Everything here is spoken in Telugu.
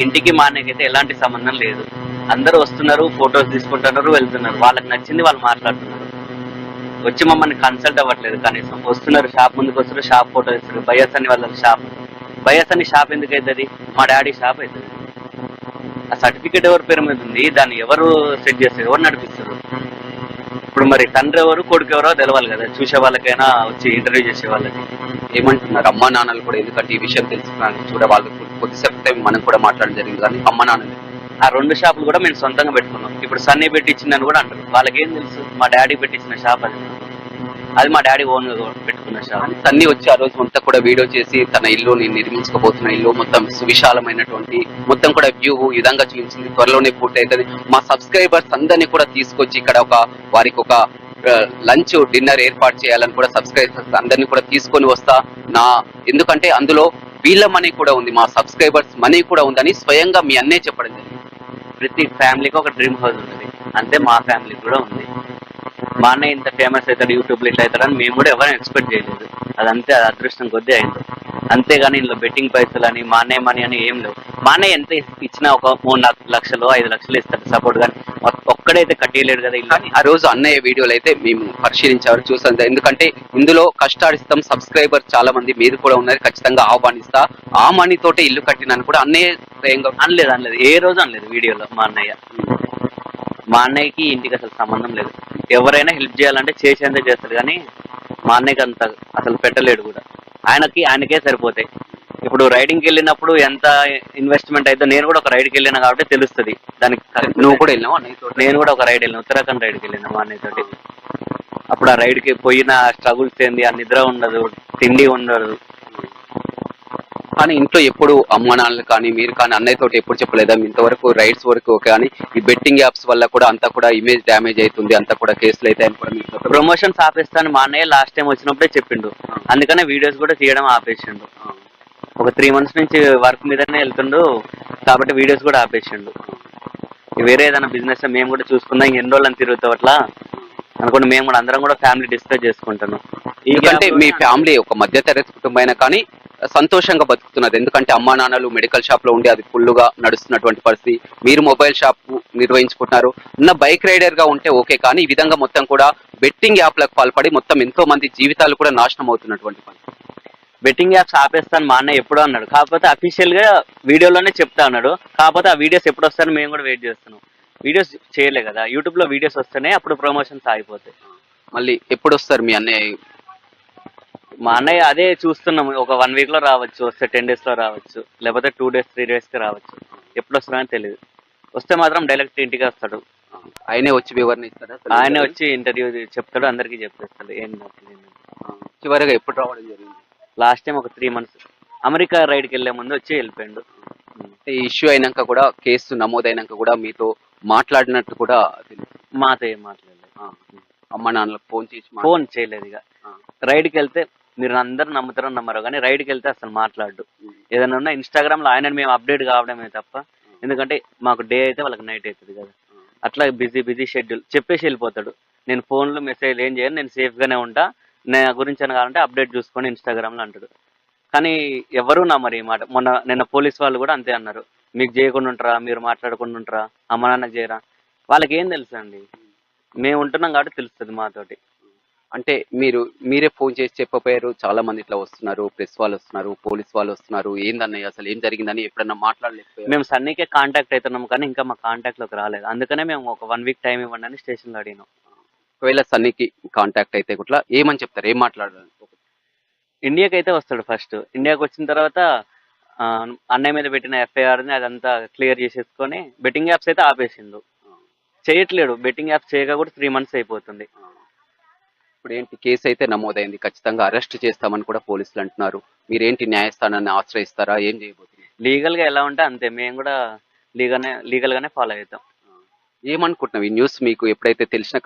ఇంటికి మా అన్నయ్యకైతే ఎలాంటి సంబంధం లేదు. అందరూ వస్తున్నారు, ఫొటోస్ తీసుకుంటున్నారు, వెళ్తున్నారు. వాళ్ళకి నచ్చింది వాళ్ళు మాట్లాడుతున్నారు. వచ్చి మమ్మల్ని కన్సల్ట్ అవ్వట్లేదు కనీసం. వస్తున్నారు, షాప్ ముందుకు వస్తున్నారు, షాప్ ఫోటో ఇస్తారు. బయస్ అని వాళ్ళ షాప్. బయస్ అని షాప్ ఎందుకు అవుతుంది? మా డాడీ షాప్ అవుతుంది. ఆ సర్టిఫికేట్ ఎవరి పేరు మీద ఉంది? దాన్ని ఎవరు సెట్ చేస్తారు? ఎవరు నడిపిస్తారు? ఇప్పుడు మరి తండ్రి ఎవరు, కొడుకు ఎవరో తెలవాలి కదా, చూసే వాళ్ళకైనా, వచ్చి ఇంటర్వ్యూ చేసే వాళ్ళకి. ఏమంటున్నారు అమ్మా నాన్నలు కూడా? ఎందుకంటే ఈ విషయం తెలుసుకున్నాను చూడ వాళ్ళు కొద్దిసేపు టైం మనం కూడా మాట్లాడడం జరిగింది, కానీ అమ్మ నాన్నలు ఆ 2 షాపులు కూడా మేము సొంతంగా పెట్టుకున్నాం. ఇప్పుడు సన్నీ పెట్టించిందని కూడా అంటారు. వాళ్ళకేం తెలుసు? మా డాడీ పెట్టించిన షాప్ అది. అది మా డాడీ ఓన్ గా పెట్టుకున్న షాప్. సన్నీ వచ్చి ఆ రోజు మొత్తం కూడా వీడియో చేసి తన ఇల్లుని నిర్మించుకోబోతున్న ఇల్లు మొత్తం సువిశాలమైనటువంటి మొత్తం కూడా వ్యూ ఈ విధంగా చూపించింది. త్వరలోనే పూర్తి అవుతుంది. మా సబ్స్క్రైబర్స్ అందరినీ కూడా తీసుకొచ్చి ఇక్కడ వారికి ఒక లంచ్ డిన్నర్ ఏర్పాటు చేయాలని కూడా సబ్స్క్రైబర్స్ అందరినీ కూడా తీసుకొని వస్తా. ఎందుకంటే అందులో వీళ్ళ మనీ కూడా ఉంది, మా సబ్స్క్రైబర్స్ మనీ కూడా ఉందని స్వయంగా మీ అన్నే చెప్పడం జరిగింది. ప్రతి ఫ్యామిలీకి ఒక డ్రీమ్ హౌస్ ఉంటుంది, అంతే మా ఫ్యామిలీకి కూడా ఉంది. మా అన్నయ్య ఇంత ఫేమస్ అవుతాడు, యూట్యూబ్లో ఇట్లా అవుతాడని మేము కూడా ఎవరైనా ఎక్స్పెక్ట్ చేయలేదు. అదంతే, అది అదృష్టం కొద్దీ అయింది. అంతేగాని ఇందులో బెట్టింగ్ పైసలు అని, మా అన్నయ్య మనీ అని ఏం లేవు. మా అన్నయ్య ఎంత ఇచ్చినా ఒక 3-4 లక్షలు 5 లక్షలు ఇస్తాడు సపోర్ట్, కానీ ఒక్కడైతే కట్టియలేడు కదా ఇల్లు. ఆ రోజు అన్నయ్య వీడియోలు అయితే మేము పరిశీలించారు, చూసాం. ఎందుకంటే ఇందులో కష్టాడిస్తాం, సబ్స్క్రైబర్ చాలా మంది మీరు కూడా ఉన్నారు, ఖచ్చితంగా ఆహ్వానిస్తా, ఆ మనీ తోటే ఇల్లు కట్టినాను కూడా అన్నయ్య స్వయంగా అనలేదు. ఏ రోజు అనలేదు వీడియోలో మా అన్నయ్య. మా అన్నయ్యకి ఇంటికి అసలు సంబంధం లేదు. ఎవరైనా హెల్ప్ చేయాలంటే చేసేందుకు చేస్తాడు, కానీ మా అన్నయ్యకి అంత అసలు పెట్టలేడు కూడా. ఆయనకే సరిపోతాయి. ఇప్పుడు రైడింగ్కి వెళ్ళినప్పుడు ఎంత ఇన్వెస్ట్మెంట్ అయితే, నేను కూడా ఒక రైడ్కి వెళ్ళినా కాబట్టి తెలుస్తుంది దానికి. నువ్వు కూడా వెళ్ళినావు అన్నయ్యతో? నేను కూడా ఒక రైడ్ వెళ్ళిన, ఉత్తరాఖండ్ రైడ్కి వెళ్ళినా మా అన్నయ్య తోటి. అప్పుడు ఆ రైడ్కి పోయిన స్ట్రగుల్స్ ఏంది, ఆ నిద్ర ఉండదు, తిండి ఉండదు. కానీ ఇంట్లో ఎప్పుడు అమ్మ నాన్నలు కానీ మీరు కానీ అన్నయ్య తోటి ఎప్పుడు చెప్పలేదా ఇంతవరకు రైడ్స్ వరకు? కానీ ఈ బెట్టింగ్ యాప్స్ వల్ల కూడా అంతా కూడా ఇమేజ్ డ్యామేజ్ అవుతుంది, అంతా కూడా కేసులు అయితే ప్రమోషన్స్ ఆపేస్తాను మా అన్నయ్య లాస్ట్ టైం వచ్చినప్పుడే చెప్పిండు. అందుకనే వీడియోస్ కూడా తీయడం ఆపేసిండు. ఒక 3 months నుంచి వర్క్ మీదనే వెళ్తుండు కాబట్టి వీడియోస్ కూడా ఆపేసిండు. వేరే ఏదైనా బిజినెస్ మేము కూడా చూసుకుందాం, ఎన్ని రోజులు తిరుగుతావు అట్లా అనుకోండి. మేము కూడా అందరం కూడా ఫ్యామిలీ డిస్కస్ చేసుకుంటున్నాం. ఎందుకంటే మీ ఫ్యామిలీ ఒక మధ్యతరగతి కుటుంబం అయినా కానీ సంతోషంగా బతుకుతున్నది. ఎందుకంటే అమ్మా నాన్నలు మెడికల్ షాప్ లో ఉండి అది ఫుల్గా నడుస్తున్నటువంటి పరిస్థితి, మీరు మొబైల్ షాప్ నిర్వహించుకుంటున్నారు. ఉన్న బైక్ రైడర్ గా ఉంటే ఓకే, కానీ ఈ విధంగా మొత్తం కూడా బెట్టింగ్ యాప్లకు పాల్పడి మొత్తం ఎంతో మంది జీవితాలు కూడా నాశనం అవుతున్నటువంటి పని. బెట్టింగ్ యాప్స్ ఆపేస్తాను మా అన్నయ్య ఎప్పుడో అన్నాడు, కాకపోతే అఫీషియల్ గా వీడియోలోనే చెప్తా అన్నాడు. కాకపోతే ఆ వీడియోస్ ఎప్పుడు వస్తాయని మేము కూడా వెయిట్ చేస్తున్నాం. వీడియోస్ చేయలే కదా, యూట్యూబ్ లో వీడియోస్ వస్తేనే అప్పుడు ప్రమోషన్స్ ఆగిపోతాయి. మళ్ళీ ఎప్పుడు వస్తారు మీ అన్నయ్య? మా అన్నయ్య అదే చూస్తున్నాం, ఒక 1 week లో రావచ్చు, వస్తే 10 days లో రావచ్చు, లేకపోతే 2 days 3 days కి రావచ్చు. ఎప్పుడు వస్తుందని తెలియదు. వస్తే మాత్రం డైరెక్ట్ ఇంటికి వస్తాడు. ఆయనే వచ్చి వివరణ ఇస్తాడా? ఆయనే వచ్చి ఇంటర్వ్యూ చెప్తాడు, అందరికీ చెప్పేస్తాడు ఏం. చివరిగా ఎప్పుడు రావడం జరిగింది? లాస్ట్ టైం ఒక 3 months అమెరికా రైడ్కి వెళ్ళే ముందు వచ్చి వెళ్ళిపోయాడు. ఈ ఇష్యూ అయినాక కూడా, కేసు నమోదైనాక కూడా మీతో మాట్లాడినట్టు కూడా తెలుసు? మాతో ఏం మాట్లాడలేదు. అమ్మ నాన్నలకు ఫోన్ చేయలేదు. ఇక రైడ్కి వెళ్తే మీరు అందరూ నమ్ముతారో నమ్మరో కానీ రైడ్కి వెళ్తే అసలు మాట్లాడు. ఏదైనా ఉన్నా ఇన్స్టాగ్రామ్ లో ఆయన మేము అప్డేట్ కావడమే తప్ప, ఎందుకంటే మాకు డే అయితే వాళ్ళకి నైట్ అవుతుంది కదా. అట్లా బిజీ షెడ్యూల్ చెప్పేసి వెళ్ళిపోతాడు. నేను ఫోన్లో మెసేజ్ ఏం చేయను, నేను సేఫ్ గానే ఉంటా, నా గురించి అని కావాలంటే అప్డేట్ చూసుకొని ఇన్స్టాగ్రామ్ లో అంటాడు. కానీ ఎవరు నమ్మరు ఈ మాట. నిన్న పోలీస్ వాళ్ళు కూడా అంతే అన్నారు, మీకు చేయకుండా ఉంటారా, మీరు మాట్లాడకుండా ఉంటారా, అమ్మ నాన్నకు చేయరా. వాళ్ళకి ఏం తెలుసు అండి, మేము ఉంటున్నాం కాబట్టి తెలుస్తుంది మాతోటి. అంటే మీరే ఫోన్ చేసి చెప్పపోయారు, చాలా మంది ఇట్లా వస్తున్నారు, ప్రెస్ వాళ్ళు వస్తున్నారు, పోలీస్ వాళ్ళు వస్తున్నారు, ఏందన్నయ్య అసలు ఏం జరిగిందని ఎప్పుడన్నా మాట్లాడలేకపోయారు? మేము సన్నీకే కాంటాక్ట్ అవుతున్నాం కానీ ఇంకా మా కాంటాక్ట్ లోకి రాలేదు. అందుకనే మేము ఒక 1 week టైం ఇవ్వండి అని స్టేషన్లో అడిగినాం. ఒకవేళ సన్నీకి కాంటాక్ట్ అయితే కూడా ఏమని చెప్తారు, ఏం మాట్లాడారు? ఇండియాకి అయితే వస్తాడు ఫస్ట్. ఇండియాకి వచ్చిన తర్వాత అన్నయ్య మీద పెట్టిన ఎఫ్ఐఆర్ని అదంతా క్లియర్ చేసేసుకొని బెట్టింగ్ యాప్స్ అయితే ఆపేసిండు, చేయట్లేడు. బెట్టింగ్ యాప్స్ చేయగా కూడా 3 months అయిపోతుంది. ఇప్పుడు ఏంటి, కేసు అయితే నమోదైంది, ఖచ్చితంగా అరెస్ట్ చేస్తామని కూడా పోలీసులు అంటున్నారు. మీరేంటి న్యాయస్థానాన్ని ఆశ్రయిస్తారా, ఏం చేయబోతున్నారు? లీగల్ గా ఎలా ఉంటే అంతే, మేము కూడా లీగల్ గానే ఫాలో అవుతాం. ఏమనుకుంటున్నావు ఈ న్యూస్ మీకు ఎప్పుడైతే తెలిసిన